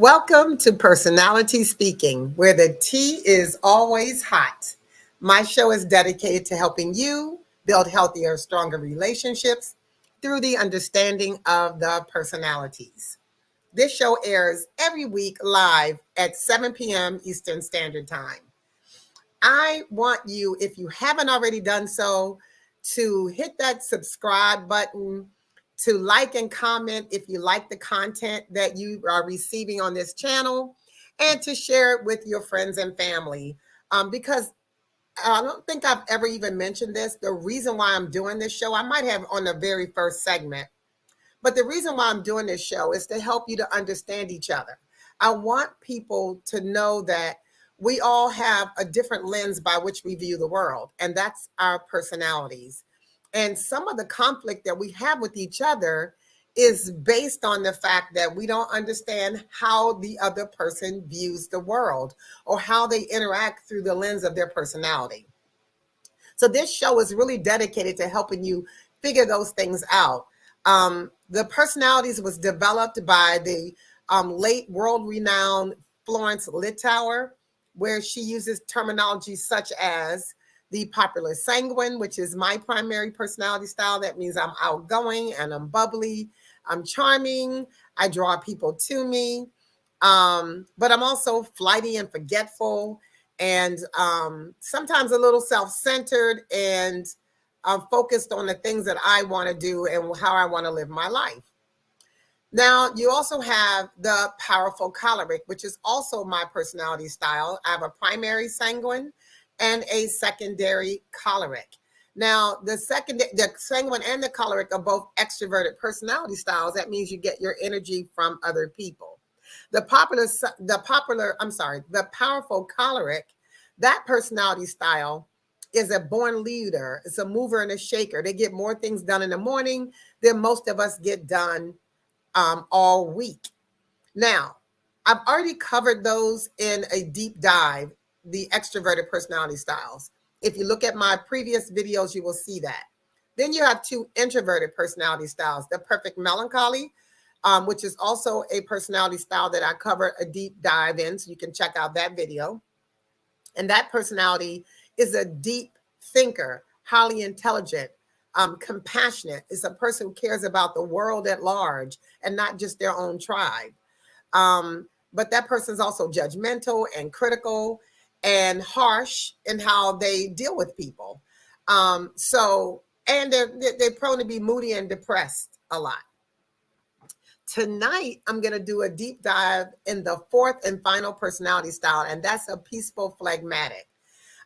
Welcome to Personality Speaking, where the tea is always hot. My show is dedicated to helping you build healthier, stronger relationships through the understanding of the personalities. This show airs every week live at 7 p.m. Eastern Standard Time. I want you, if you haven't already done so, to hit that subscribe button, to like and comment if you like the content that you are receiving on this channel, and to share it with your friends and family. Because I don't think I've ever even mentioned this. The reason why I'm doing this show, I might have on the very first segment, but the reason why I'm doing this show is to help you to understand each other. I want people to know that we all have a different lens by which we view the world, and that's our personalities. And some of the conflict that we have with each other is based on the fact that we don't understand how the other person views the world or how they interact through the lens of their personality. So this show is really dedicated to helping you figure those things out. The personalities was developed by the late world-renowned Florence Littauer, where she uses terminology such as the popular sanguine, which is my primary personality style. That means I'm outgoing and I'm bubbly. I'm charming. I draw people to me. But I'm also flighty and forgetful, and sometimes a little self-centered, and I'm focused on the things that I want to do and how I want to live my life. Now, you also have the powerful choleric, which is also my personality style. I have a primary sanguine and a secondary choleric. Now, the sanguine and the choleric are both extroverted personality styles. That means you get your energy from other people. The powerful choleric, that personality style is a born leader. It's a mover and a shaker. They get more things done in the morning than most of us get done all week. Now, I've already covered those in a deep dive, the extroverted personality styles. If you look at my previous videos, you will see that. Then you have two introverted personality styles, the perfect melancholy, which is also a personality style that I covered a deep dive in, so you can check out that video. And that personality is a deep thinker, highly intelligent, compassionate. It's a person who cares about the world at large and not just their own tribe. But that person is also judgmental and critical and harsh in how they deal with people. And they're prone to be moody and depressed a lot. Tonight, I'm going to do a deep dive in the fourth and final personality style, and that's a peaceful phlegmatic.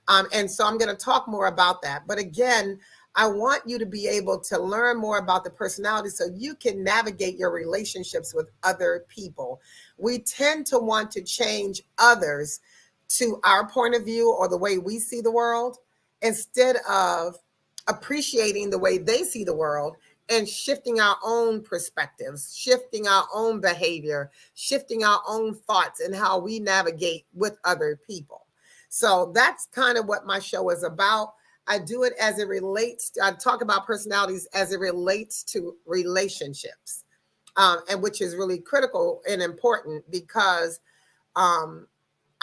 And so I'm going to talk more about that. But again, I want you to be able to learn more about the personality so you can navigate your relationships with other people. We tend to want to change others to our point of view or the way we see the world instead of appreciating the way they see the world and shifting our own perspectives, shifting our own behavior, shifting our own thoughts and how we navigate with other people. So that's kind of what my show is about. I do it as it relates to, I talk about personalities as it relates to relationships, and which is really critical and important because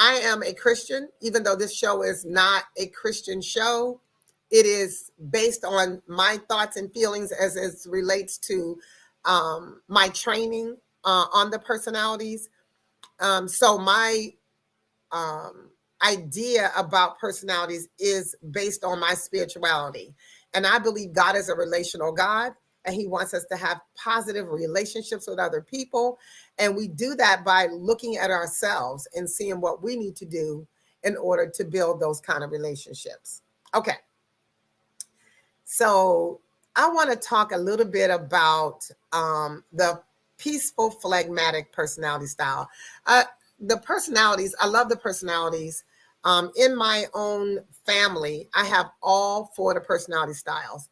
I am a Christian, even though this show is not a Christian show. It is based on my thoughts and feelings as it relates to my training on the personalities. So my idea about personalities is based on my spirituality. And I believe God is a relational God, and he wants us to have positive relationships with other people. And we do that by looking at ourselves and seeing what we need to do in order to build those kind of relationships. Okay. So I want to talk a little bit about the peaceful phlegmatic personality style. The personalities, I love the personalities. In my own family, I have all four of the personality styles.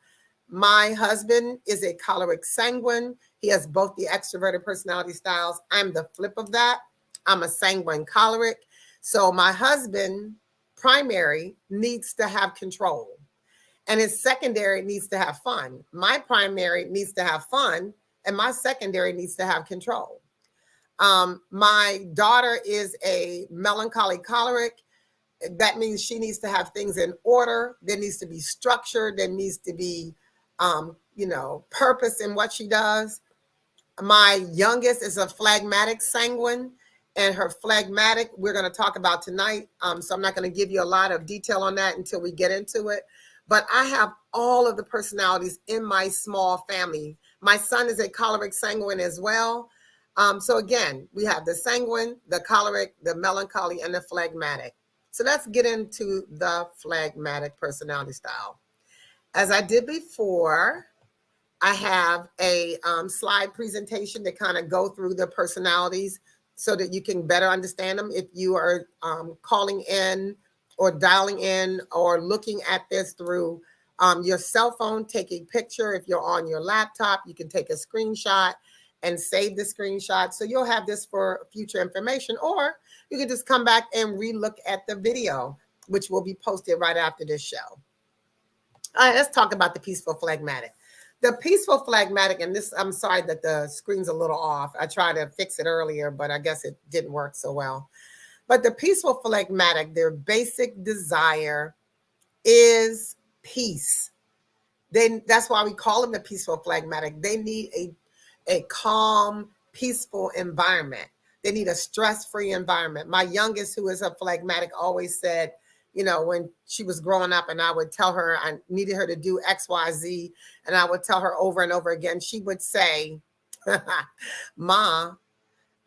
My husband is a choleric sanguine. He has both the extroverted personality styles. I'm the flip of that. I'm a sanguine choleric. So my husband, primary, needs to have control. And his secondary needs to have fun. My primary needs to have fun, and my secondary needs to have control. My daughter is a melancholy choleric. That means she needs to have things in order. There needs to be structure. There needs to be, purpose in what she does. My youngest is a phlegmatic sanguine, and her phlegmatic we're going to talk about tonight. So I'm not going to give you a lot of detail on that until we get into it. But I have all of the personalities in my small family. My son is a choleric sanguine as well. So again, we have the sanguine, the choleric, the melancholy, and the phlegmatic. So let's get into the phlegmatic personality style. As I did before, I have a slide presentation to kind of go through the personalities so that you can better understand them. If you are calling in or dialing in or looking at this through your cell phone, take a picture. If you're on your laptop, you can take a screenshot and save the screenshot. So you'll have this for future information, or you can just come back and re-look at the video, which will be posted right after this show. All right, let's talk about the peaceful phlegmatic. The peaceful phlegmatic, and this, I'm sorry that the screen's a little off. I tried to fix it earlier, but I guess it didn't work so well. But the peaceful phlegmatic, their basic desire is peace. That's why we call them the peaceful phlegmatic. They need a calm, peaceful environment. They need a stress-free environment. My youngest, who is a phlegmatic, always said, when she was growing up and I would tell her I needed her to do X, Y, Z, and I would tell her over and over again, she would say, Ma,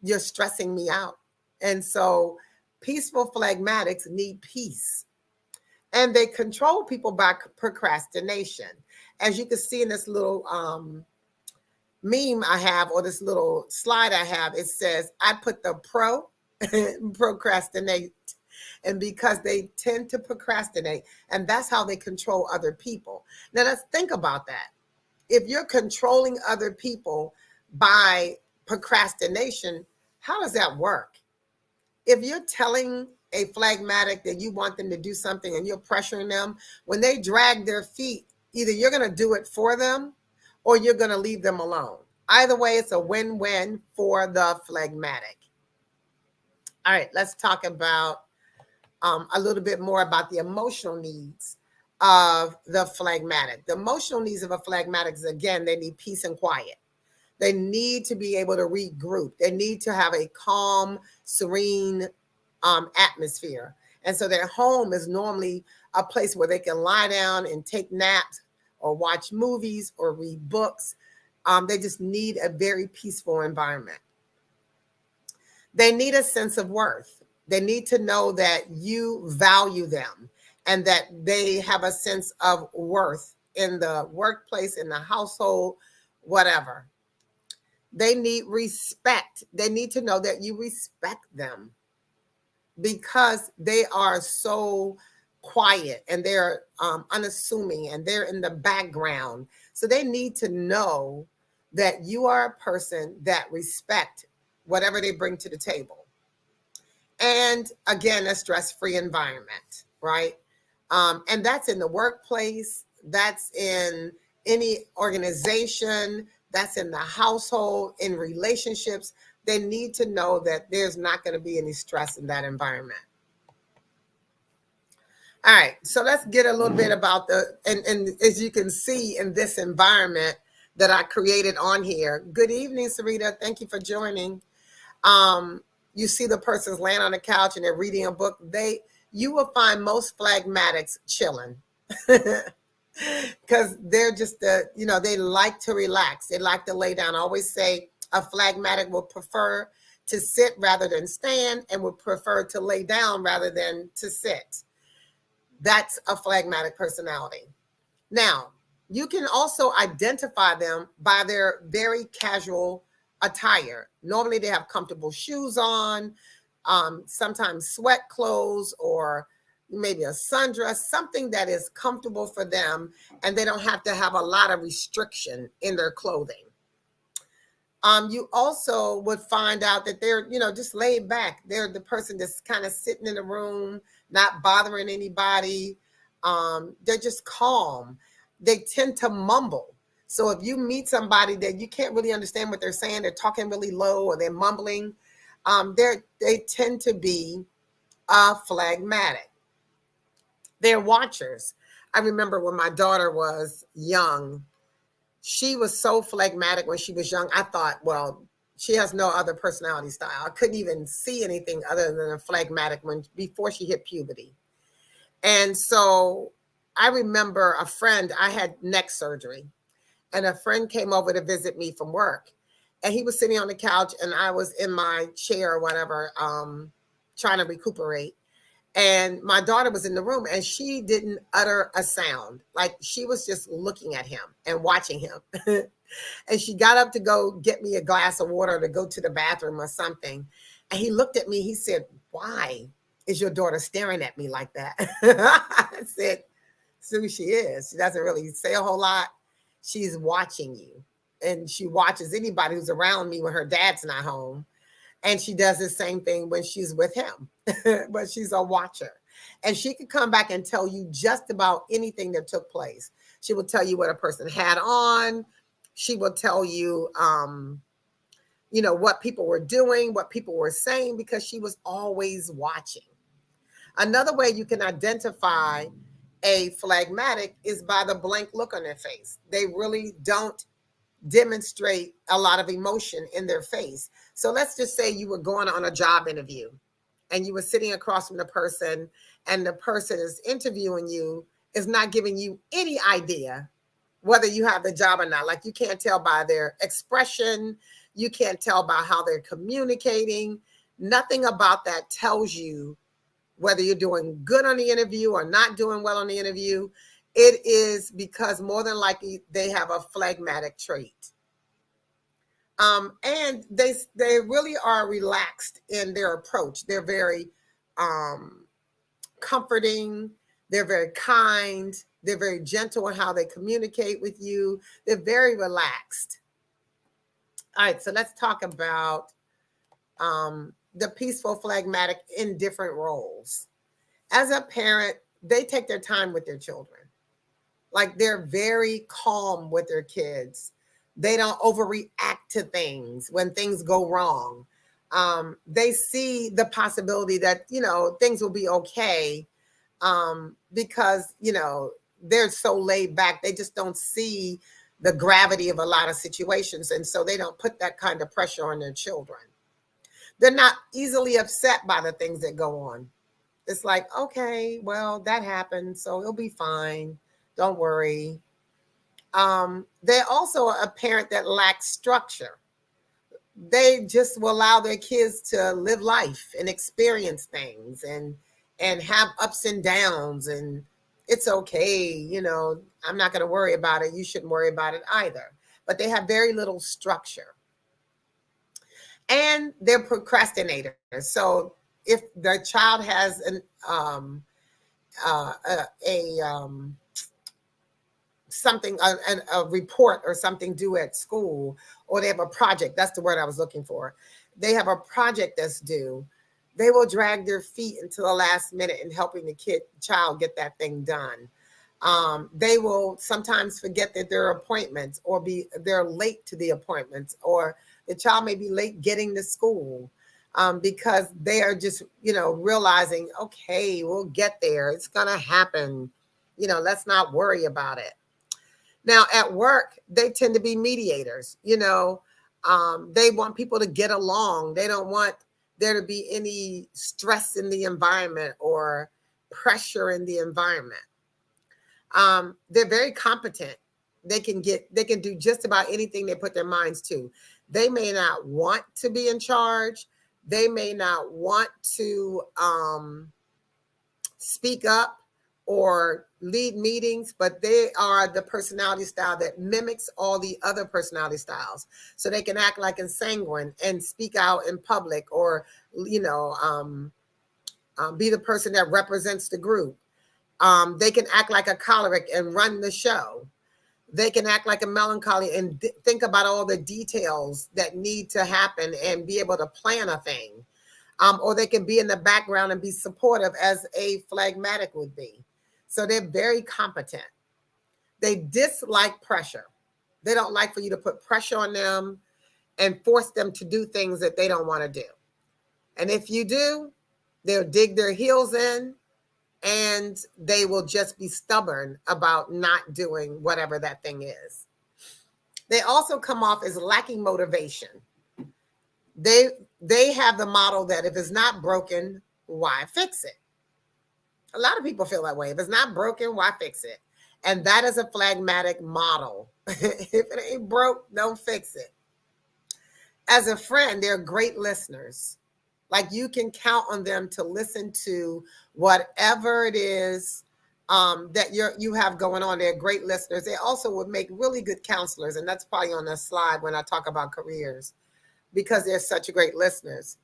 you're stressing me out. And so peaceful phlegmatics need peace. And they control people by procrastination. As you can see in this little meme I have, or this little slide I have, it says, I put the procrastinate. And because they tend to procrastinate, and that's how they control other people. Now let's think about that. If you're controlling other people by procrastination, how does that work? If you're telling a phlegmatic that you want them to do something and you're pressuring them, when they drag their feet, either you're going to do it for them or you're going to leave them alone. Either way, it's a win-win for the phlegmatic. All right, let's talk about a little bit more about the emotional needs of the phlegmatic. The emotional needs of a phlegmatic is, again, they need peace and quiet. They need to be able to regroup. They need to have a calm, serene atmosphere. And so their home is normally a place where they can lie down and take naps or watch movies or read books. They just need a very peaceful environment. They need a sense of worth. They need to know that you value them and that they have a sense of worth in the workplace, in the household, whatever. They need respect. They need to know that you respect them because they are so quiet and they're unassuming and they're in the background. So they need to know that you are a person that respect whatever they bring to the table. And again, a stress-free environment, right? And that's in the workplace, that's in any organization, that's in the household, in relationships. They need to know that there's not going to be any stress in that environment. All right, so let's get a little bit about and as you can see in this environment that I created on here. Good evening, Sarita. Thank you for joining. You see the person's laying on the couch and they're reading a book. You will find most phlegmatics chilling because they're just they like to relax. They like to lay down. I always say a phlegmatic will prefer to sit rather than stand and would prefer to lay down rather than to sit. That's a phlegmatic personality. Now, you can also identify them by their very casual attire. Normally they have comfortable shoes on, sometimes sweat clothes, or maybe a sundress, something that is comfortable for them, and they don't have to have a lot of restriction in their clothing. You also would find out that they're, just laid back. They're the person that's kind of sitting in the room, not bothering anybody. They're just calm. They tend to mumble. So if you meet somebody that you can't really understand what they're saying, they're talking really low or they're mumbling, They tend to be phlegmatic. They're watchers. I remember when my daughter was young, she was so phlegmatic when she was young. I thought, well, she has no other personality style. I couldn't even see anything other than a phlegmatic when before she hit puberty. And so I remember a friend, I had neck surgery, and a friend came over to visit me from work. And he was sitting on the couch, and I was in my chair or whatever, trying to recuperate. And my daughter was in the room, and she didn't utter a sound. Like, she was just looking at him and watching him. And she got up to go get me a glass of water to go to the bathroom or something. And he looked at me. He said, "Why is your daughter staring at me like that?" I said, "So she is. She doesn't really say a whole lot. She's watching you. And she watches anybody who's around me when her dad's not home. And she does the same thing when she's with him." But she's a watcher. And she could come back and tell you just about anything that took place. She will tell you what a person had on. She will tell you, what people were doing, what people were saying, because she was always watching. Another way you can identify a phlegmatic is by the blank look on their face. They really don't demonstrate a lot of emotion in their face. So let's just say you were going on a job interview and you were sitting across from the person, and the person is interviewing you, is not giving you any idea whether you have the job or not. Like, you can't tell by their expression. You can't tell by how they're communicating. Nothing about that tells you whether you're doing good on the interview or not doing well on the interview. It is because more than likely they have a phlegmatic trait. And they really are relaxed in their approach. They're very comforting. They're very kind. They're very gentle in how they communicate with you. They're very relaxed. All right, so let's talk about the peaceful phlegmatic in different roles. As a parent, they take their time with their children. Like, they're very calm with their kids. They don't overreact to things when things go wrong. They see the possibility that, things will be okay, because, they're so laid back. They just don't see the gravity of a lot of situations. And so they don't put that kind of pressure on their children. They're not easily upset by the things that go on. It's like, okay, well, that happened, so it'll be fine. Don't worry. They're also a parent that lacks structure. They just will allow their kids to live life and experience things and have ups and downs, and it's okay. I'm not going to worry about it. You shouldn't worry about it either. But they have very little structure. And they're procrastinators. So if the child has something, a report or something due at school, or they have a project, that's the word I was looking for. They have a project that's due. They will drag their feet until the last minute in helping the child get that thing done. They will sometimes forget that there are appointments, or they're late to the appointments, or the child may be late getting to school, because they are just, realizing, okay, we'll get there. It's going to happen. Let's not worry about it. Now, at work, they tend to be mediators. They want people to get along. They don't want there to be any stress in the environment or pressure in the environment. They're very competent. They can do just about anything they put their minds to. They may not want to be in charge. They may not want to speak up or lead meetings, but they are the personality style that mimics all the other personality styles. So they can act like a sanguine and speak out in public, or, be the person that represents the group. They can act like a choleric and run the show. They can act like a melancholy and think about all the details that need to happen and be able to plan a thing. Or they can be in the background and be supportive, as a phlegmatic would be. So they're very competent. They dislike pressure. They don't like for you to put pressure on them and force them to do things that they don't want to do. And if you do, they'll dig their heels in and they will just be stubborn about not doing whatever that thing is. They also come off as lacking motivation. They they have the model that if it's not broken, why fix it? A lot of people feel that way. If it's not broken, why fix it? And that is a phlegmatic model. If it ain't broke, don't fix it. As a friend, they're great listeners. Like you can count on them to listen to whatever it is that you have going on. They're great listeners. They also would make really good counselors, and that's probably on the slide when I talk about careers, because they're such great listeners.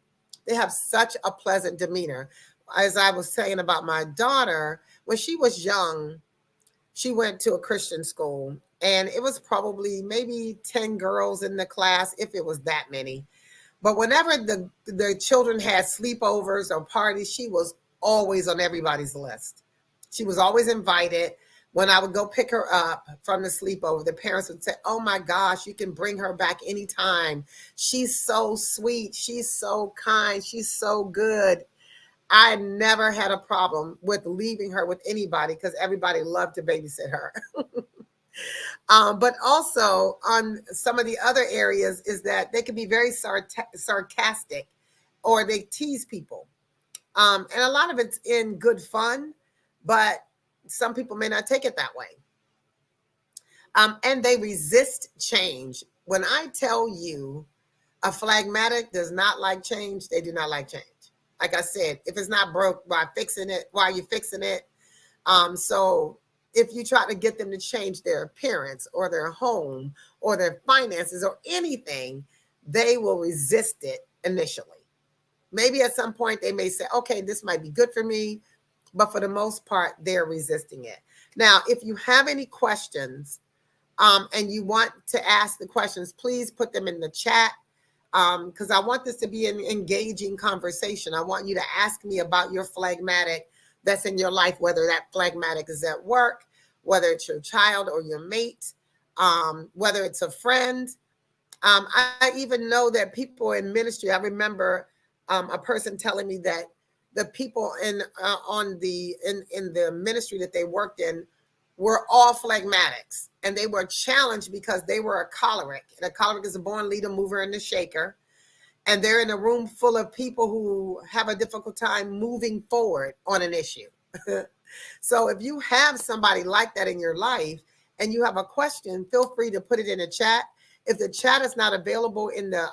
They have such a pleasant demeanor. As I was saying about my daughter, when she was young, she went to a Christian school, and it was probably maybe 10 girls in the class, if it was that many. But whenever the children had sleepovers or parties, she was always on everybody's list. She was always invited. When I would go pick her up from the sleepover, the parents would say, "Oh my gosh, you can bring her back anytime. She's so sweet. She's so kind. She's so good." I never had a problem with leaving her with anybody because everybody loved to babysit her. But also on some of the other areas is that they can be very sarcastic, or they tease people. And a lot of it's in good fun, but some people may not take it that way. And they resist change. When I tell you a phlegmatic does not like change, they do not like change. Like I said, if it's not broke, why fixing it? Why are you fixing it? So if you try to get them to change their appearance or their home or their finances or anything, they will resist it initially. Maybe at some point they may say, okay, this might be good for me, but for the most part, they're resisting it. Now, if you have any questions and you want to ask the questions, please put them in the chat, because I want this to be an engaging conversation. I want you to ask me about your phlegmatic that's in your life, whether that phlegmatic is at work, whether it's your child or your mate, whether it's a friend. I even know that people in ministry, I remember a person telling me that the people in the ministry that they worked in were all phlegmatics, and they were challenged because they were a choleric. And a choleric is a born leader, mover, and a shaker. And they're in a room full of people who have a difficult time moving forward on an issue. So if you have somebody like that in your life and you have a question, feel free to put it in the chat. If the chat is not available in the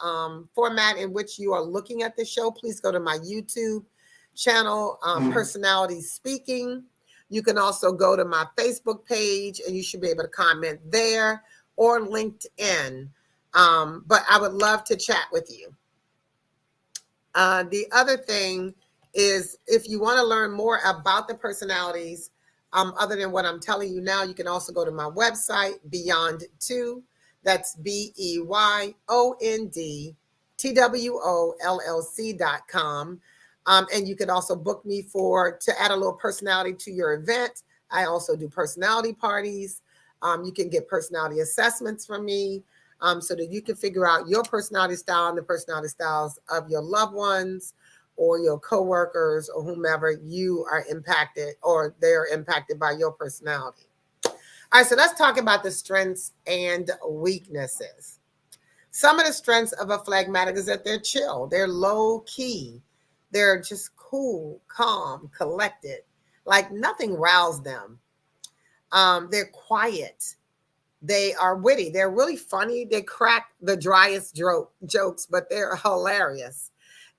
format in which you are looking at the show, please go to my YouTube channel, Personality Speaking. You can also go to my Facebook page and you should be able to comment there, or LinkedIn. But I would love to chat with you. The other thing is, if you want to learn more about the personalities, other than what I'm telling you now, you can also go to my website, Beyond Two. That's BEYONDTWOLLC.com. And you can also book me to add a little personality to your event. I also do personality parties. You can get personality assessments from me, so that you can figure out your personality style and the personality styles of your loved ones or your coworkers or whomever you are impacted or they're impacted by your personality. All right, so let's talk about the strengths and weaknesses. Some of the strengths of a phlegmatic is that they're chill, they're low key, they're just cool, calm, collected, like nothing roused them. They're quiet. They are witty. They're really funny. They crack the driest jokes, but they're hilarious.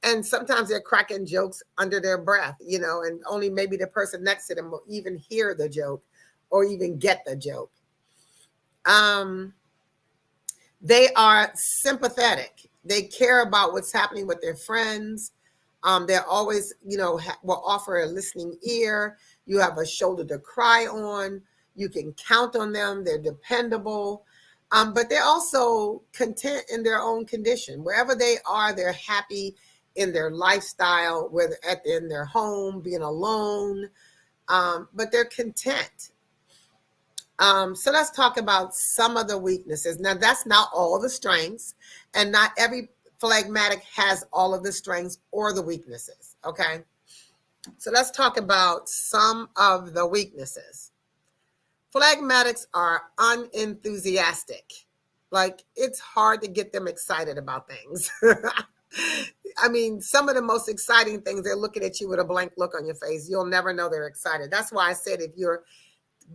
And sometimes they're cracking jokes under their breath, and only maybe the person next to them will even hear the joke or even get the joke. They are sympathetic. They care about what's happening with their friends. They're always, will offer a listening ear. You have a shoulder to cry on. You can count on them. They're dependable. But they're also content in their own condition. Wherever they are, they're happy in their lifestyle, whether in their home, being alone, but they're content. So let's talk about some of the weaknesses. Now, that's not all the strengths, and not every Phlegmatic has all of the strengths or the weaknesses. Okay. So let's talk about some of the weaknesses. Phlegmatics are unenthusiastic. Like, it's hard to get them excited about things. I mean, some of the most exciting things, they're looking at you with a blank look on your face. You'll never know they're excited. That's why I said if you're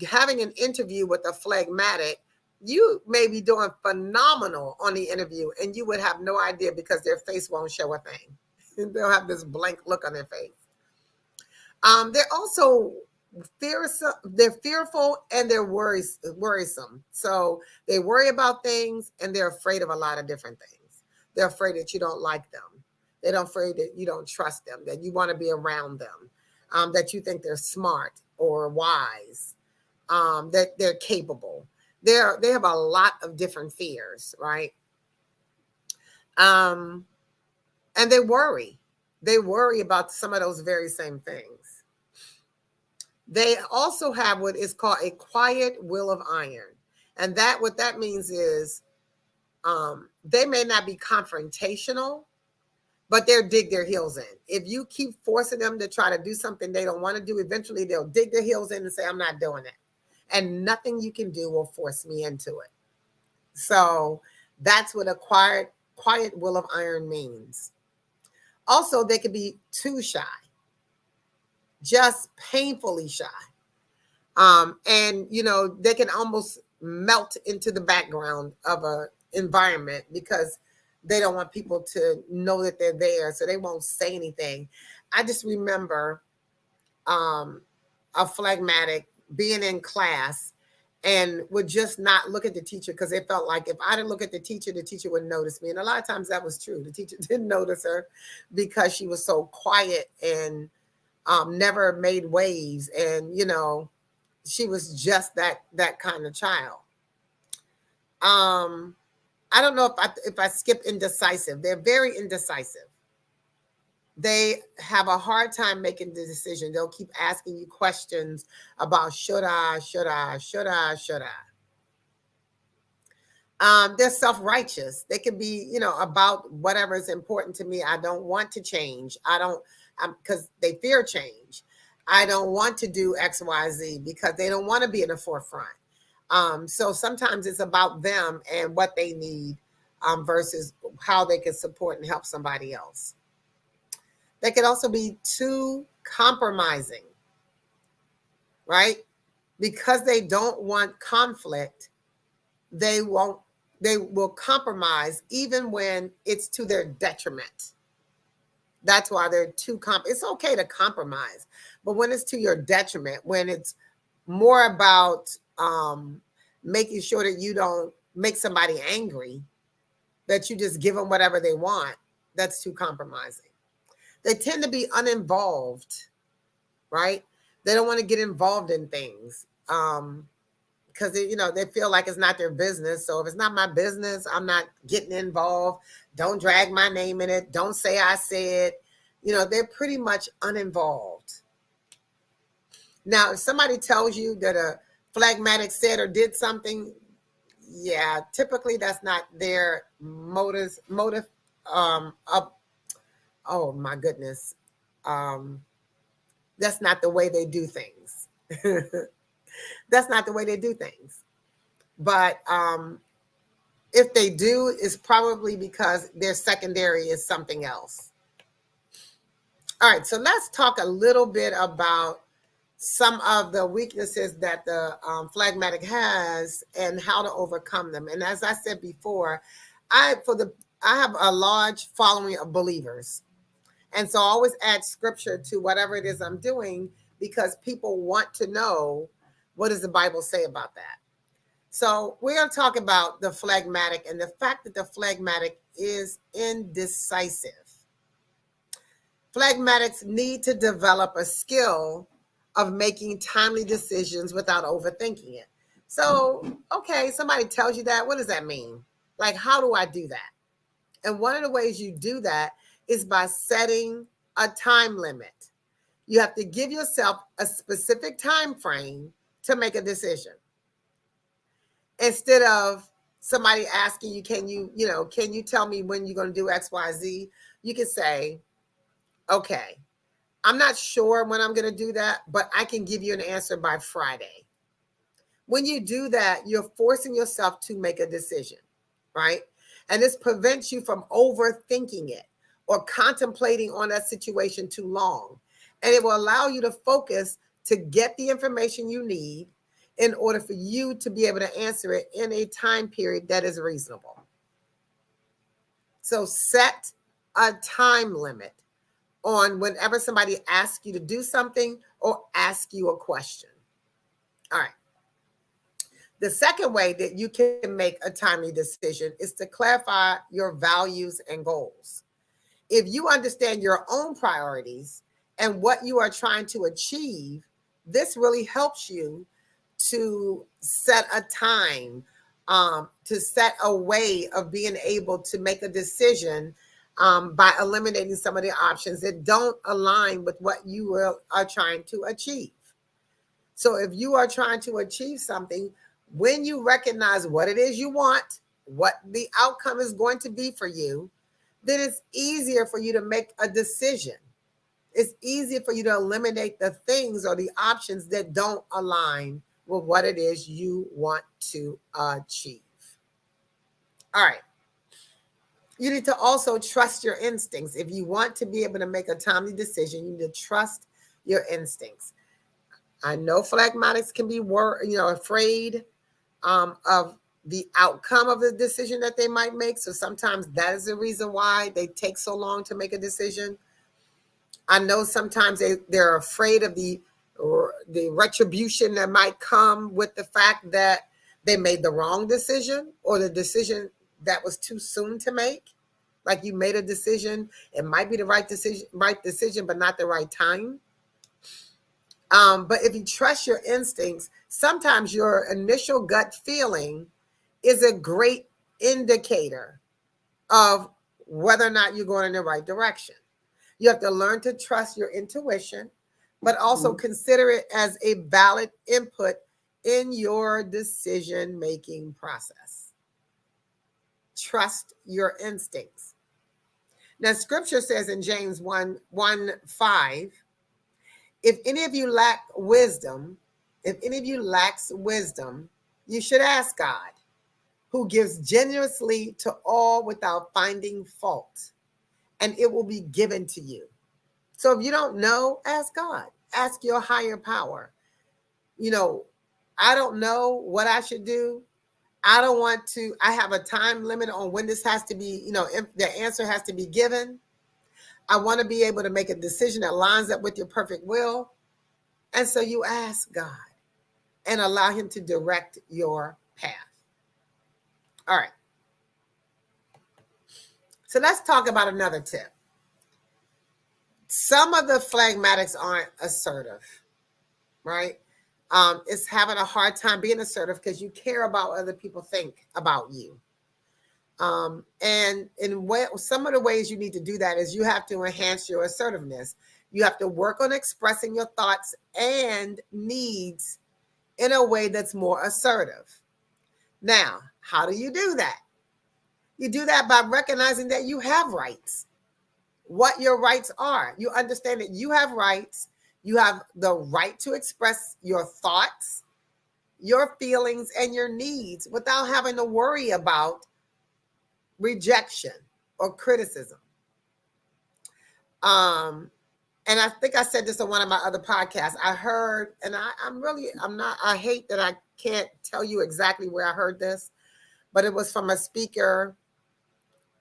having an interview with a phlegmatic, you may be doing phenomenal on the interview and you would have no idea because their face won't show a thing. They'll have this blank look on their face. They're also fearsome, they're fearful, and they're worrisome. So they worry about things and they're afraid of a lot of different things. They're afraid that you don't like them. They're afraid that you don't trust them, that you want to be around them, that you think they're smart or wise, that they're capable. They have a lot of different fears, right? And they worry. They worry about some of those very same things. They also have what is called a quiet will of iron. And that what that means is they may not be confrontational, but they'll dig their heels in. If you keep forcing them to try to do something they don't want to do, eventually they'll dig their heels in and say, I'm not doing it. And nothing you can do will force me into it. So that's what a quiet will of iron means. Also, they could be too shy, just painfully shy. And, you know, they can almost melt into the background of an environment because they don't want people to know that they're there, so they won't say anything. I just remember a phlegmatic being in class and would just not look at the teacher because they felt like if I didn't look at the teacher would notice me. And a lot of times that was true. The teacher didn't notice her because she was so quiet and never made waves. And, you know, she was just that kind of child. I don't know if I skip indecisive. They're very indecisive. They have a hard time making the decision. They'll keep asking you questions about should I. They're self-righteous. They can be, you know, about whatever is important to me. I don't want to change. Because they fear change. I don't want to do X, Y, Z because they don't want to be in the forefront. So sometimes it's about them and what they need versus how they can support and help somebody else. They could also be too compromising, right? Because they don't want conflict, they will compromise even when it's to their detriment. That's why they're it's okay to compromise, but when it's to your detriment, when it's more about making sure that you don't make somebody angry, that you just give them whatever they want, that's too compromising. They tend to be uninvolved, right? They don't want to get involved in things because they feel like it's not their business. So if it's not my business, I'm not getting involved. Don't drag my name in it. Don't say I said. They're pretty much uninvolved. Now, if somebody tells you that a phlegmatic said or did something, yeah, typically that's not their motive. Oh my goodness. That's not the way they do things. That's not the way they do things. But if they do, it's probably because their secondary is something else. All right, so let's talk a little bit about some of the weaknesses that the phlegmatic has and how to overcome them. And as I said before, I have a large following of believers. And so I always add scripture to whatever it is I'm doing because people want to know, what does the Bible say about that? So we're going to talk about the phlegmatic and the fact that the phlegmatic is indecisive. Phlegmatics need to develop a skill of making timely decisions without overthinking it. So, okay, somebody tells you that. What does that mean? Like, how do I do that? And one of the ways you do that is by setting a time limit. You have to give yourself a specific time frame to make a decision. Instead of somebody asking you, can you tell me when you're going to do XYZ? You can say, okay, I'm not sure when I'm going to do that, but I can give you an answer by Friday. When you do that, you're forcing yourself to make a decision, right? And this prevents you from overthinking it or contemplating on that situation too long. And it will allow you to focus to get the information you need in order for you to be able to answer it in a time period that is reasonable. So set a time limit on whenever somebody asks you to do something or ask you a question. All right. The second way that you can make a timely decision is to clarify your values and goals. If you understand your own priorities and what you are trying to achieve, this really helps you to set a time, to set a way of being able to make a decision by eliminating some of the options that don't align with what you are trying to achieve. So if you are trying to achieve something, when you recognize what it is you want, what the outcome is going to be for you, then it's easier for you to make a decision. It's easier for you to eliminate the things or the options that don't align with what it is you want to achieve. All right. You need to also trust your instincts. If you want to be able to make a timely decision, you need to trust your instincts. I know phlegmatics can be afraid of the outcome of the decision that they might make. So sometimes that is the reason why they take so long to make a decision. I know sometimes they're afraid of the retribution that might come with the fact that they made the wrong decision or the decision that was too soon to make. Like you made a decision, it might be the right decision, but not the right time. But if you trust your instincts, sometimes your initial gut feeling is a great indicator of whether or not you're going in the right direction. You have to learn to trust your intuition, but also consider it as a valid input in your decision-making process. Trust your instincts. Now, scripture says in James 1:5, if any of you lacks wisdom, you should ask God, who gives generously to all without finding fault, and it will be given to you. So if you don't know, ask God. Ask your higher power. I don't know what I should do. I have a time limit on when this has to be, the answer has to be given. I want to be able to make a decision that lines up with your perfect will. And so you ask God and allow him to direct your path. All right. So let's talk about another tip. Some of the phlegmatics aren't assertive, right? It's having a hard time being assertive because you care about what other people think about you. And some of the ways you need to do that is you have to enhance your assertiveness. You have to work on expressing your thoughts and needs in a way that's more assertive. Now, how do you do that? You do that by recognizing that you have rights, what your rights are. You understand that you have rights. You have the right to express your thoughts, your feelings, and your needs without having to worry about rejection or criticism. And I think I said this on one of my other podcasts. I heard, and I hate that I can't tell you exactly where I heard this, but it was from a speaker.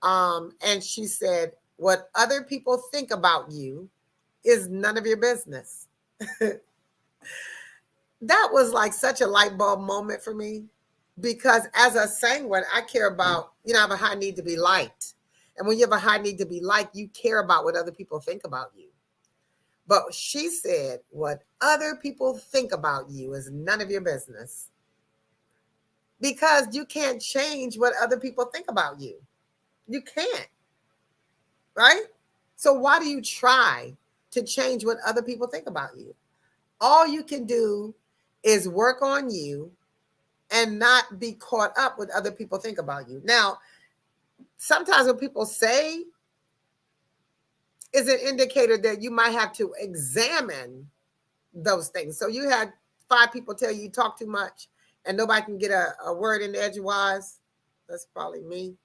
And she said, what other people think about you is none of your business. That was like such a light bulb moment for me, because as a sanguine, I care about, I have a high need to be liked. And when you have a high need to be liked, you care about what other people think about you. But she said, what other people think about you is none of your business, because you can't change what other people think about you. You can't, right? So why do you try to change what other people think about you? All you can do is work on you and not be caught up with other people think about you. Now, sometimes what people say is an indicator that you might have to examine those things. So you had 5 people tell you talk too much and nobody can get a word in edgewise. That's probably me.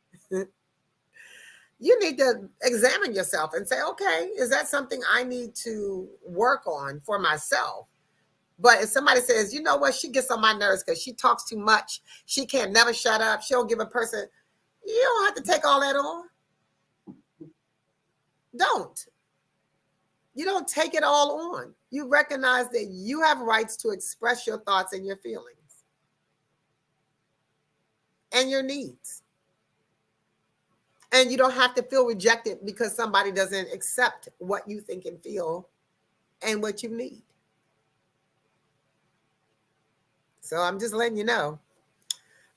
You need to examine yourself and say, okay, is that something I need to work on for myself? But if somebody says, you know what, she gets on my nerves because she talks too much, she can't never shut up, she don't give a person, you don't have to take all that on. Don't. You don't take it all on. You recognize that you have rights to express your thoughts and your feelings and your needs. And you don't have to feel rejected because somebody doesn't accept what you think and feel and what you need. So I'm just letting you know.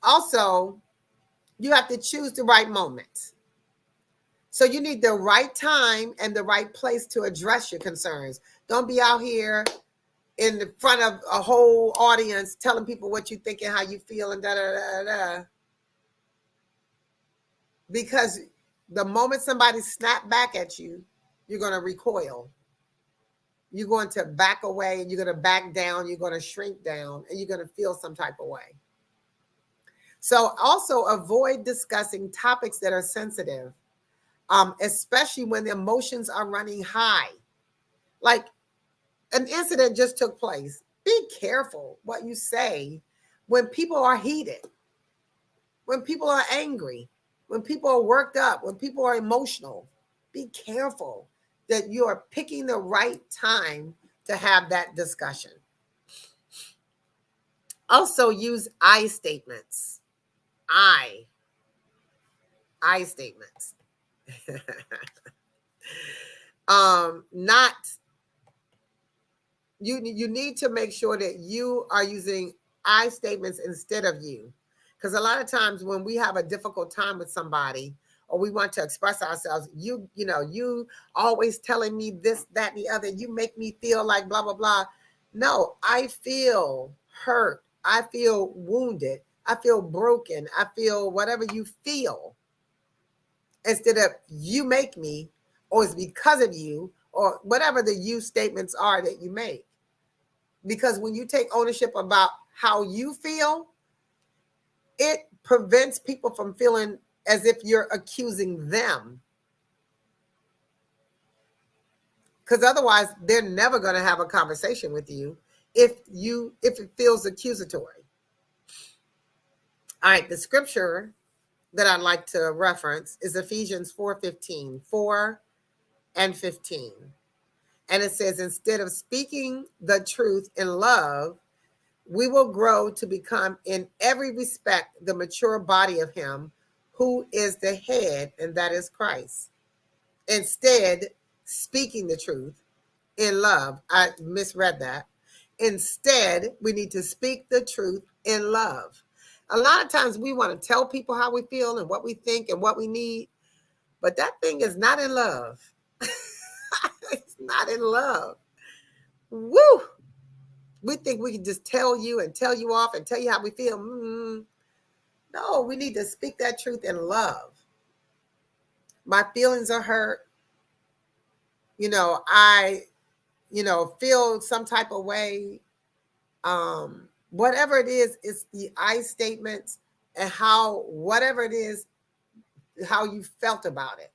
Also, you have to choose the right moment. So you need the right time and the right place to address your concerns. Don't be out here in the front of a whole audience telling people what you think and how you feel and da da da da. Because the moment somebody snap back at you, you're going to recoil. You're going to back away and you're going to back down. You're going to shrink down and you're going to feel some type of way. So also avoid discussing topics that are sensitive, especially when the emotions are running high. Like an incident just took place. Be careful what you say when people are heated, when people are angry, when people are worked up, when people are emotional. Be careful that you are picking the right time to have that discussion. Also use I statements. I statements. Not you need to make sure that you are using I statements instead of you. Because a lot of times when we have a difficult time with somebody or we want to express ourselves, you always telling me this, that, and the other, you make me feel like blah, blah, blah. No, I feel hurt. I feel wounded. I feel broken. I feel whatever you feel. Instead of you make me, or it's because of you, or whatever the you statements are that you make. Because when you take ownership about how you feel, it prevents people from feeling as if you're accusing them. Because otherwise, they're never going to have a conversation with you if it feels accusatory. All right, the scripture that I'd like to reference is Ephesians 4:15, 4 and 15. And it says, instead of speaking the truth in love, we will grow to become in every respect the mature body of him who is the head, and that is Christ. Instead, speaking the truth in love. I misread that. Instead, we need to speak the truth in love. A lot of times we want to tell people how we feel and what we think and what we need, but that thing is not in love. It's not in love. Woo! We think we can just tell you and tell you off and tell you how we feel. No, we need to speak that truth in love. My feelings are hurt. I feel some type of way. Whatever it is, it's the I statements and whatever it is, how you felt about it.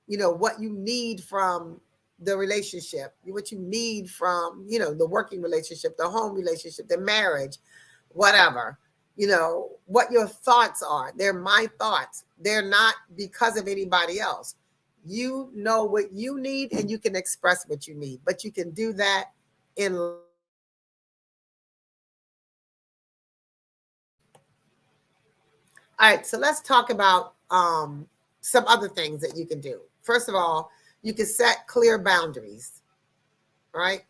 What you need from the relationship, what you need from, the working relationship, the home relationship, the marriage, whatever, what your thoughts are. They're my thoughts. They're not because of anybody else. You know what you need and you can express what you need, but you can do that in. All right, so let's talk about some other things that you can do. First of all, you can set clear boundaries, right?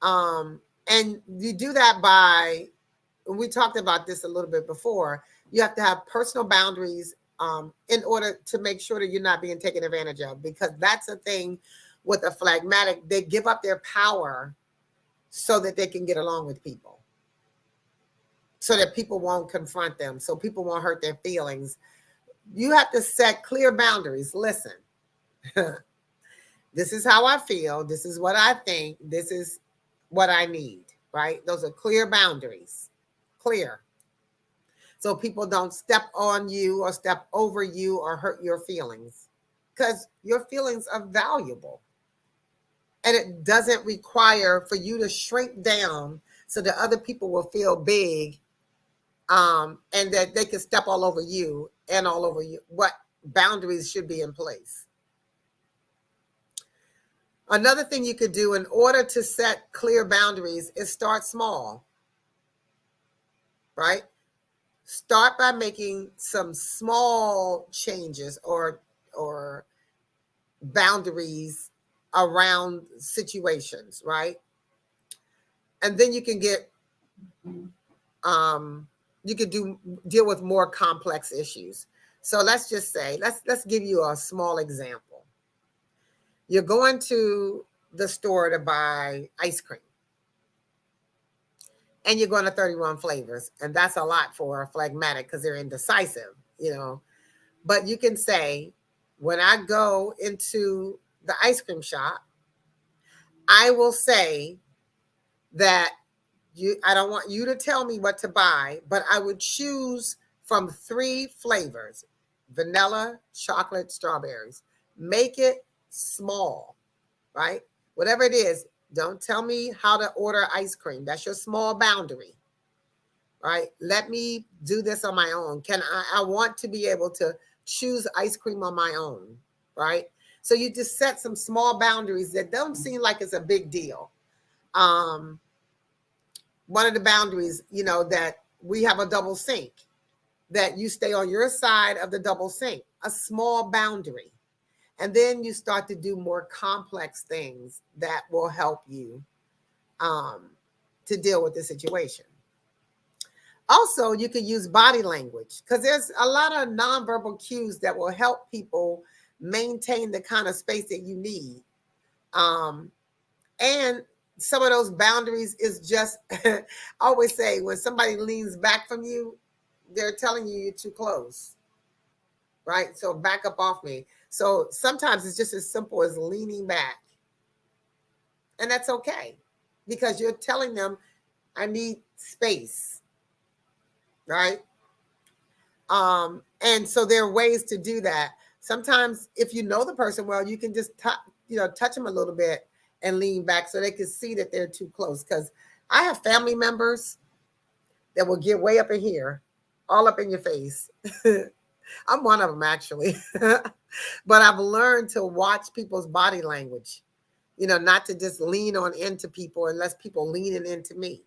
And you do that by, we talked about this a little bit before, you have to have personal boundaries in order to make sure that you're not being taken advantage of, because that's a thing with a phlegmatic. They give up their power so that they can get along with people. so that people won't confront them, so people won't hurt their feelings. You have to set clear boundaries. Listen, this is how I feel. This is what I think. This is what I need, right? Those are clear boundaries. Clear. So people don't step on you or step over you or hurt your feelings, because your feelings are valuable. And it doesn't require for you to shrink down so that other people will feel big, and that they can step all over you and all over you. What boundaries should be in place? Another thing you could do in order to set clear boundaries is start small, right? Start by making some small changes or boundaries around situations, right? And then you can get you could deal with more complex issues. So let's just say, let's give you a small example. You're going to the store to buy ice cream, and you're going to 31 flavors, and that's a lot for a phlegmatic because they're indecisive, you know. But you can say, when I go into the ice cream shop, I will say that I don't want you to tell me what to buy, but I would choose from 3 flavors: vanilla, chocolate, strawberries. Make it small, right? Whatever it is, don't tell me how to order ice cream. That's your small boundary, right? Let me do this on my own. I want to be able to choose ice cream on my own, right? So you just set some small boundaries that don't seem like it's a big deal. Um, One of the boundaries, that we have a double sink, that you stay on your side of the double sink, a small boundary. And then you start to do more complex things that will help you to deal with the situation. Also, you can use body language, because there's a lot of nonverbal cues that will help people maintain the kind of space that you need. And some of those boundaries is just, I always say, when somebody leans back from you, they're telling you you're too close, right? So back up off me. So sometimes it's just as simple as leaning back. And that's okay, because you're telling them, I need space, right? And so there are ways to do that. Sometimes if you know the person well, you can just touch them a little bit and lean back so they can see that they're too close. Because I have family members that will get way up in here, all up in your face. I'm one of them, actually. But I've learned to watch people's body language, not to just lean on into people unless people leaning into me.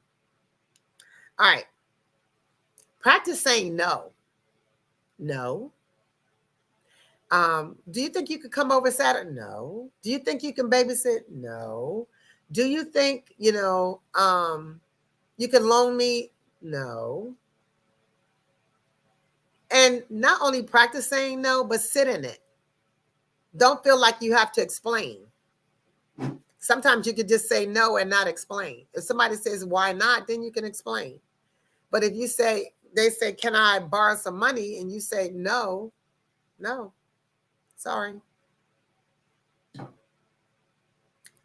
All right. Practice saying no. No. Do you think you could come over Saturday? No. Do you think you can babysit? No. Do you think, you can loan me? No. And not only practice saying no, but sit in it. Don't feel like you have to explain. Sometimes you could just say no and not explain. If somebody says, why not? Then you can explain. But if they say, can I borrow some money? And you say, no, sorry.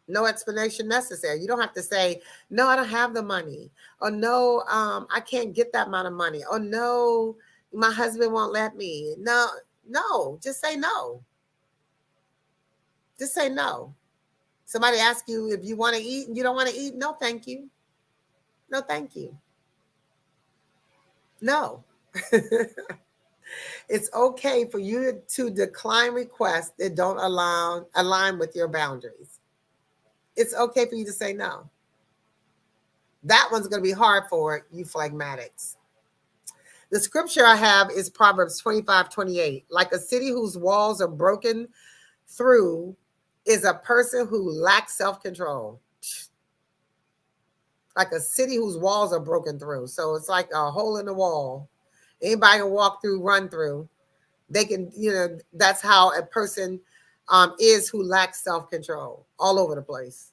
No explanation necessary. You don't have to say, no, I don't have the money. Or no, I can't get that amount of money. Or no, my husband won't let me. No, just say no. Just say no. Somebody asks you if you want to eat and you don't want to eat. No, thank you. No, thank you. No. It's okay for you to decline requests that don't align with your boundaries. It's okay for you to say no. That one's going to be hard for you phlegmatics. The scripture I have is Proverbs 25:28. Like a city whose walls are broken through is a person who lacks self-control. Like a city whose walls are broken through. So it's like a hole in the wall. Anybody can walk through, run through. They can, that's how a person is who lacks self-control, all over the place,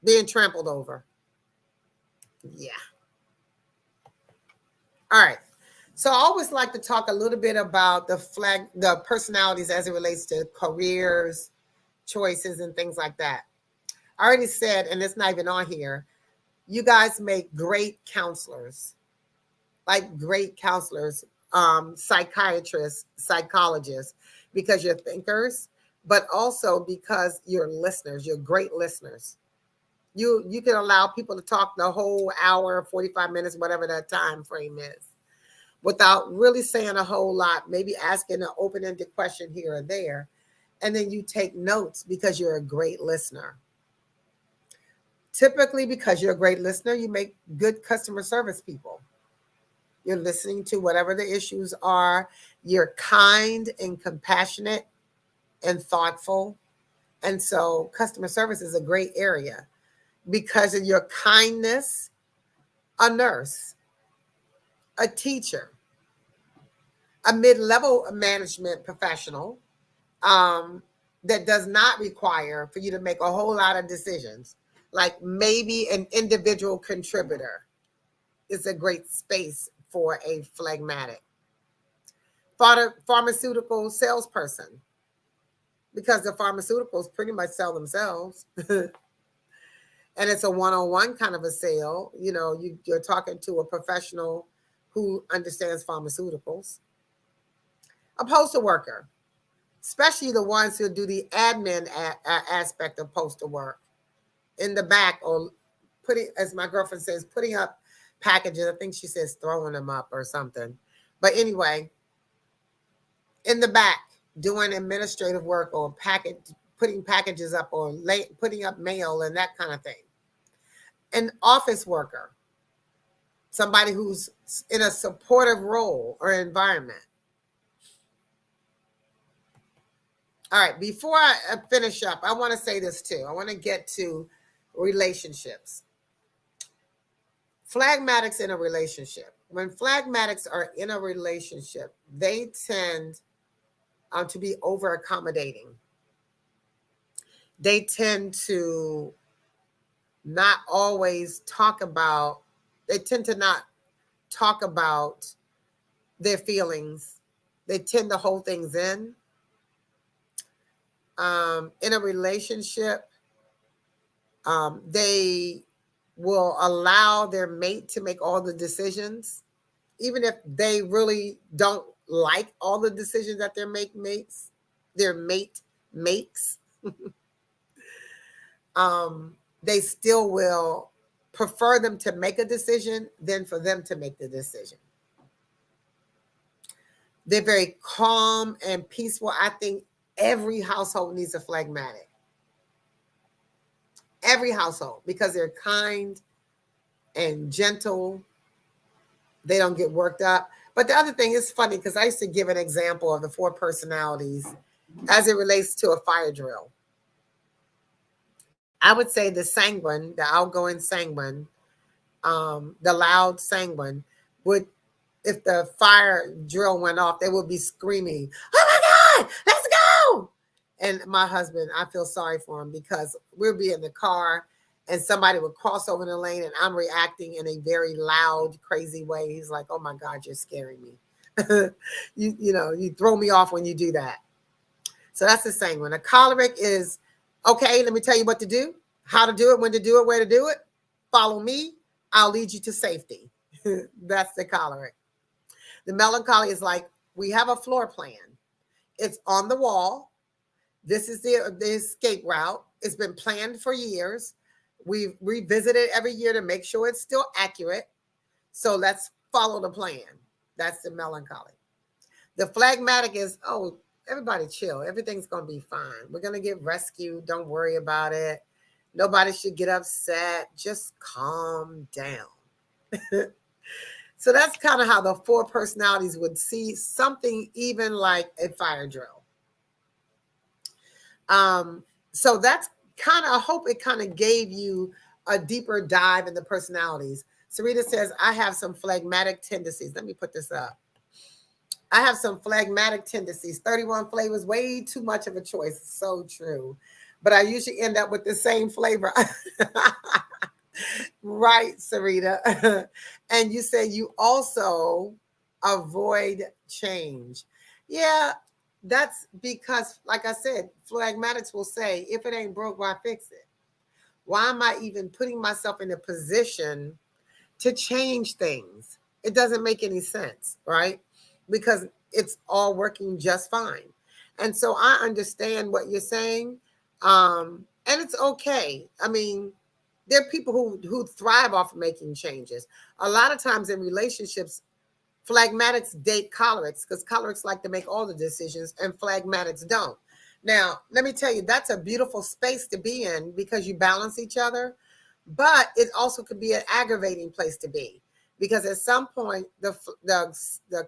being trampled over. Yeah. All right. So I always like to talk a little bit about the personalities as it relates to careers, choices, and things like that. I already said, and it's not even on here, you guys make great counselors, like great counselors, psychiatrists, psychologists, because you're thinkers, but also because you're listeners. You're great listeners. You can allow people to talk the whole hour, 45 minutes, whatever that time frame is, without really saying a whole lot, maybe asking an open-ended question here or there. And then you take notes because you're a great listener. Typically, because you're a great listener, you make good customer service people. You're listening to whatever the issues are. You're kind and compassionate and thoughtful. And so customer service is a great area because of your kindness. A nurse, a teacher, a mid-level management professional, that does not require for you to make a whole lot of decisions, like maybe an individual contributor is a great space for a phlegmatic. Pharmaceutical salesperson, because the pharmaceuticals pretty much sell themselves. And it's a one-on-one kind of a sale. You're talking to a professional who understands pharmaceuticals. A postal worker, especially the ones who do the admin aspect of postal work in the back, or putting, as my girlfriend says, putting up packages. I think she says throwing them up or something. But anyway, in the back, doing administrative work or putting packages up or putting up mail and that kind of thing. An office worker, somebody who's in a supportive role or environment. All right, before I finish up, I want to say this too. I want to get to relationships. Phlegmatics in a relationship. When phlegmatics are in a relationship, they tend to be over accommodating. They tend to not always talk about, they tend to not talk about their feelings. They tend to hold things in. In a relationship, they will allow their mate to make all the decisions, even if they really don't like all the decisions that their mate makes. They still will prefer them to make a decision than for them to make the decision. They're very calm and peaceful. I think every household needs a phlegmatic. Every household, because they're kind and gentle. They don't get worked up. But the other thing is funny, because I used to give an example of the 4 personalities as it relates to a fire drill. I would say the sanguine, the outgoing sanguine, the loud sanguine, would, if the fire drill went off, they would be screaming, "Oh my God, let's go!" And my husband, I feel sorry for him, because we'll be in the car and somebody would cross over the lane and I'm reacting in a very loud, crazy way. He's like, "Oh my God, you're scaring me." You throw me off when you do that. So that's the sanguine. A choleric is, okay, let me tell you what to do, how to do it, when to do it, where to do it. Follow me. I'll lead you to safety. That's the choleric. The melancholy is like, we have a floor plan. It's on the wall. This is the escape route. It's been planned for years. We revisit it every year to make sure it's still accurate. So let's follow the plan. That's the melancholy. The phlegmatic is, oh, everybody chill. Everything's going to be fine. We're going to get rescued. Don't worry about it. Nobody should get upset. Just calm down. So that's kind of how the 4 personalities would see something even like a fire drill. So that's kind of, I hope it kind of gave you a deeper dive in the personalities. Sarita says, I have some phlegmatic tendencies. Let me put this up. I have some phlegmatic tendencies. 31 flavors, way too much of a choice. So true. But I usually end up with the same flavor. Right, Sarita. And you say you also avoid change. Yeah, that's because, like I said, phlegmatics will say, if it ain't broke, why fix it? Why am I even putting myself in a position to change things? It doesn't make any sense, right? Because it's all working just fine. And so I understand what you're saying. And it's okay. I mean, there are people who thrive off of making changes. A lot of times in relationships, phlegmatics date cholerics because cholerics like to make all the decisions and phlegmatics don't. Now, let me tell you, that's a beautiful space to be in because you balance each other, but it also could be an aggravating place to be because at some point the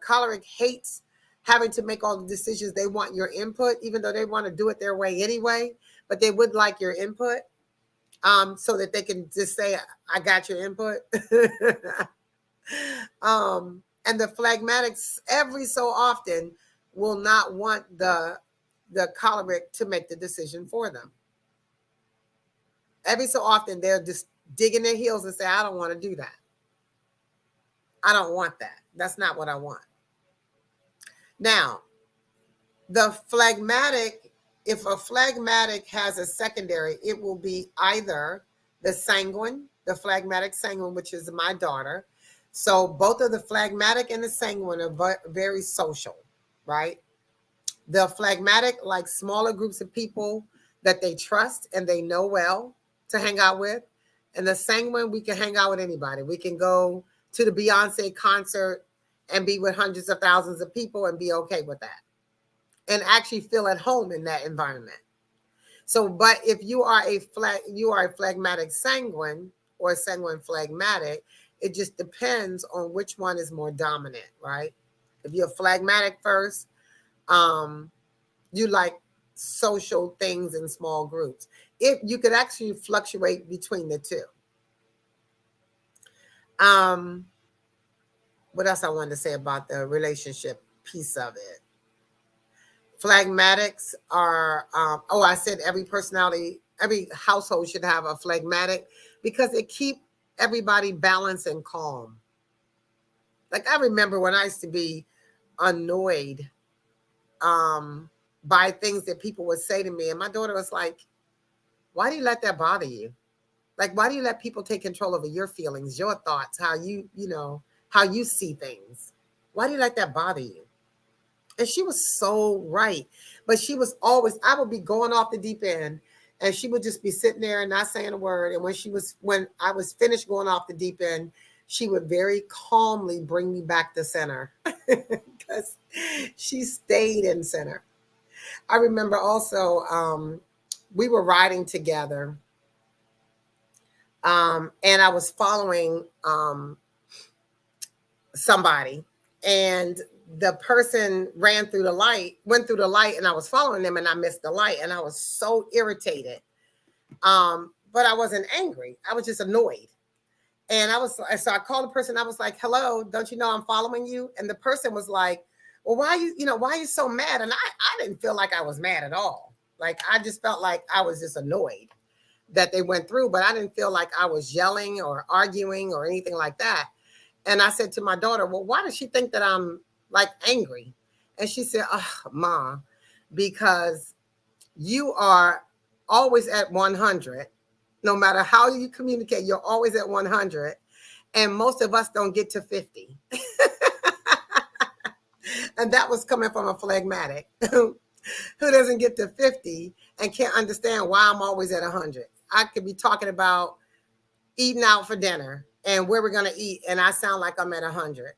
choleric hates having to make all the decisions. They want your input, even though they want to do it their way anyway, but they would like your input, so that they can just say, I got your input. And the phlegmatics every so often will not want the choleric to make the decision for them. Every so often they're just digging their heels and say, I don't want to do that. I don't want that. That's not what I want. Now, the phlegmatic, if a phlegmatic has a secondary, it will be either the sanguine, the phlegmatic sanguine, which is my daughter. So both of the phlegmatic and the sanguine are very social, right? The phlegmatic like smaller groups of people that they trust and they know well to hang out with. And the sanguine, we can hang out with anybody. We can go to the Beyonce concert and be with hundreds of thousands of people and be okay with that and actually feel at home in that environment. So, but if you are a phlegmatic sanguine or a sanguine phlegmatic, it just depends on which one is more dominant, right? If you're phlegmatic first, you like social things in small groups. If you could actually fluctuate between the two. Um, what else I wanted to say about the relationship piece of it? Phlegmatics are, I said every personality, every household should have a phlegmatic because it keep everybody balanced and calm. Like I remember when I used to be annoyed by things that people would say to me, and my daughter was like, "Why do you let that bother you? Like, why do you let people take control over your feelings, your thoughts, how how you see things? Why do you let that bother you?" And she was so right. But she was always, I would be going off the deep end and she would just be sitting there and not saying a word. And when I was finished going off the deep end, she would very calmly bring me back to center because she stayed in center. I remember also, we were riding together, and I was following somebody, and the person went through the light, and I was following them, and I missed the light, and I was so irritated. But I wasn't angry. I was just annoyed. And so I called the person. I was like, "Hello, don't you know I'm following you?" And the person was like, "Well, why are you so mad?" And I didn't feel like I was mad at all. Like I just felt like I was just annoyed that they went through, but I didn't feel like I was yelling or arguing or anything like that. And I said to my daughter, "Well, why does she think that I'm like angry?" And she said, "Oh, Ma, because you are always at 100. No matter how you communicate, you're always at 100. And most of us don't get to 50." And that was coming from a phlegmatic who doesn't get to 50 and can't understand why I'm always at 100. I could be talking about eating out for dinner and where we're going to eat, and I sound like I'm at 100.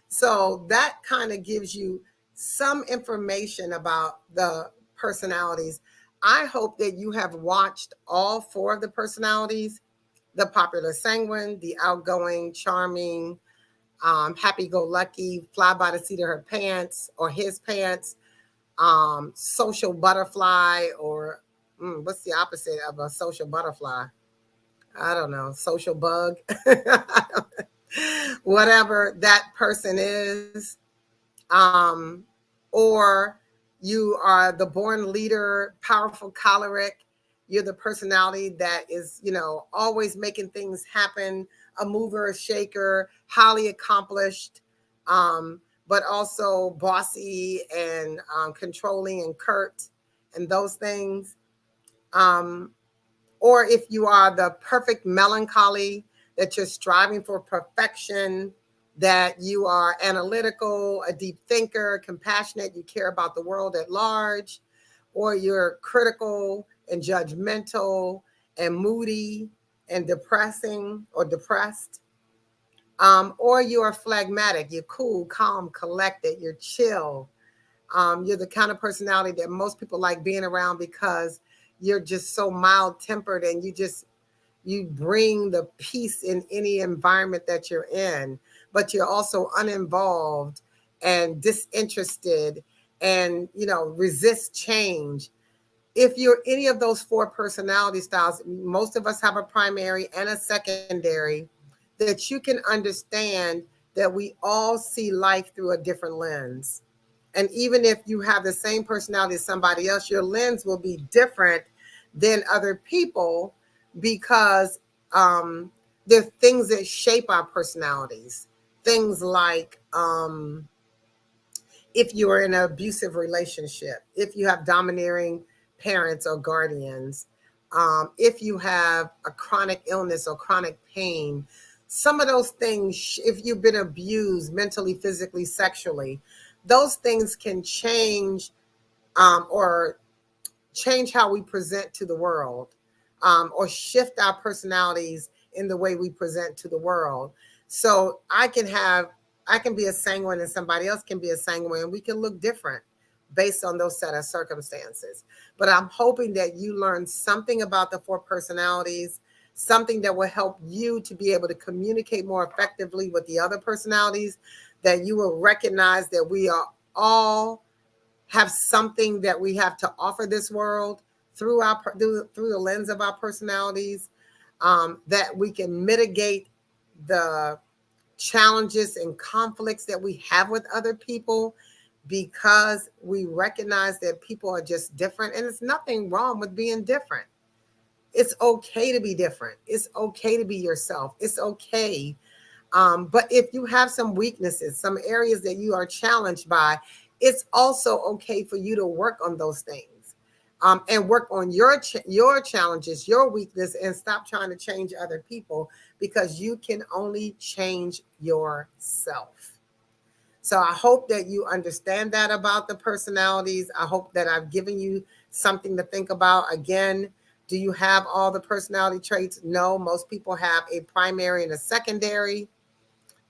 So that kind of gives you some information about the personalities. I hope that you have watched all four of the personalities: the popular sanguine, the outgoing, charming, happy-go-lucky, fly by the seat of her pants or his pants, social butterfly, or what's the opposite of a social butterfly? I don't know, social bug. Whatever that person is. Or you are the born leader, powerful choleric. You're the personality that is, always making things happen, a mover, a shaker, highly accomplished, but also bossy and controlling and curt and those things. Um, or if you are the perfect melancholy, that you're striving for perfection, that you are analytical, a deep thinker, compassionate, you care about the world at large, or you're critical and judgmental and moody and depressing or depressed. Or you are phlegmatic, you're cool, calm, collected, you're chill. You're the kind of personality that most people like being around because you're just so mild tempered and you bring the peace in any environment that you're in, but you're also uninvolved and disinterested and, resist change. If you're any of those four personality styles, most of us have a primary and a secondary, that you can understand that we all see life through a different lens. And even if you have the same personality as somebody else, your lens will be different than other people because there are things that shape our personalities. Things like if you are in an abusive relationship, if you have domineering parents or guardians, if you have a chronic illness or chronic pain, some of those things, if you've been abused mentally, physically, sexually, those things can change or change how we present to the world, or shift our personalities in the way we present to the world. So I can be a sanguine and somebody else can be a sanguine, and we can look different based on those set of circumstances. But I'm hoping that you learn something about the four personalities, something that will help you to be able to communicate more effectively with the other personalities, that you will recognize that we are all have something that we have to offer this world through the lens of our personalities, that we can mitigate the challenges and conflicts that we have with other people because we recognize that people are just different, and there's nothing wrong with being different. It's okay to be different. It's okay to be yourself. It's okay. But if you have some weaknesses, some areas that you are challenged by, it's also okay for you to work on those things, and work on your challenges, your weakness, and stop trying to change other people, because you can only change yourself. So I hope that you understand that about the personalities. I hope that I've given you something to think about. Again, do you have all the personality traits? No, most people have a primary and a secondary.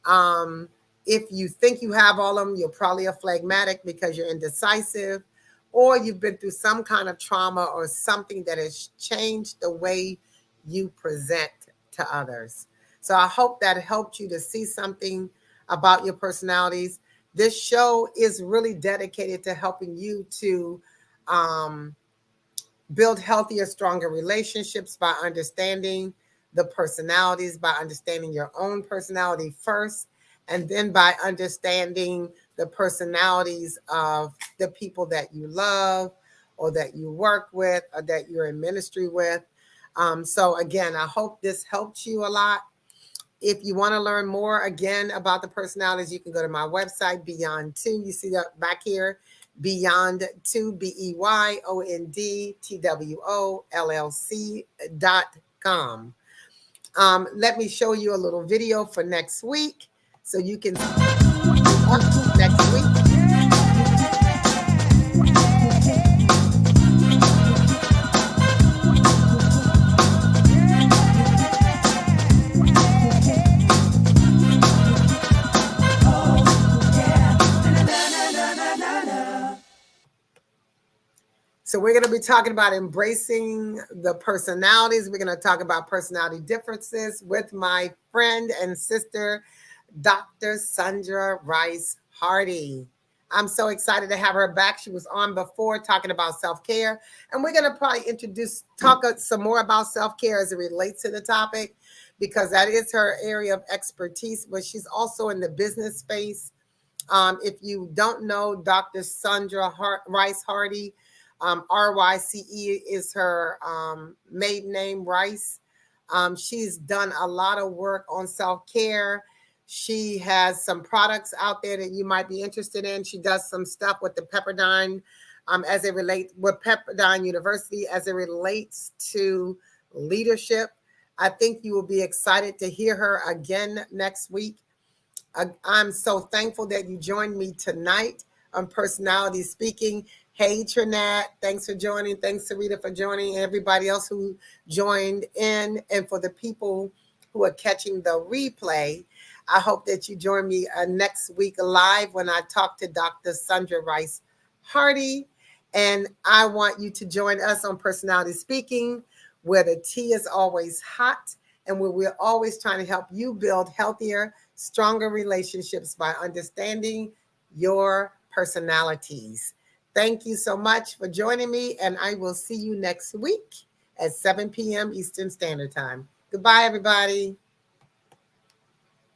Um, if you think you have all of them, you're probably a phlegmatic because you're indecisive, or you've been through some kind of trauma or something that has changed the way you present to others. So I hope that helped you to see something about your personalities. This show is really dedicated to helping you to um, build healthier, stronger relationships by understanding the personalities, by understanding your own personality first, and then by understanding the personalities of the people that you love or that you work with or that you're in ministry with. So again, I hope this helped you a lot. If you want to learn more again about the personalities, you can go to my website, Beyond Two. You see that back here, Beyond Two, BeyondTwollc.com. Let me show you a little video for next week so you can next week. So we're going to be talking about embracing the personalities. We're going to talk about personality differences with my friend and sister, Dr. Sandra Rice Hardy. I'm so excited to have her back. She was on before talking about self-care. And we're going to probably talk some more about self-care as it relates to the topic, because that is her area of expertise, but she's also in the business space. If you don't know Dr. Sandra Rice Hardy, RYCE is her maiden name, Rice. She's done a lot of work on self-care. She has some products out there that you might be interested in. She does some stuff with the Pepperdine as it relates with Pepperdine University as it relates to leadership. I think you will be excited to hear her again next week. I'm so thankful that you joined me tonight on Personality Speaking. Hey, Trinette, thanks for joining. Thanks, Sarita, for joining. Everybody else who joined in. And for the people who are catching the replay, I hope that you join me next week live when I talk to Dr. Sandra Rice Hardy. And I want you to join us on Personality Speaking, where the tea is always hot and where we're always trying to help you build healthier, stronger relationships by understanding your personalities. Thank you so much for joining me, and I will see you next week at 7 p.m. Eastern Standard Time. Goodbye, everybody.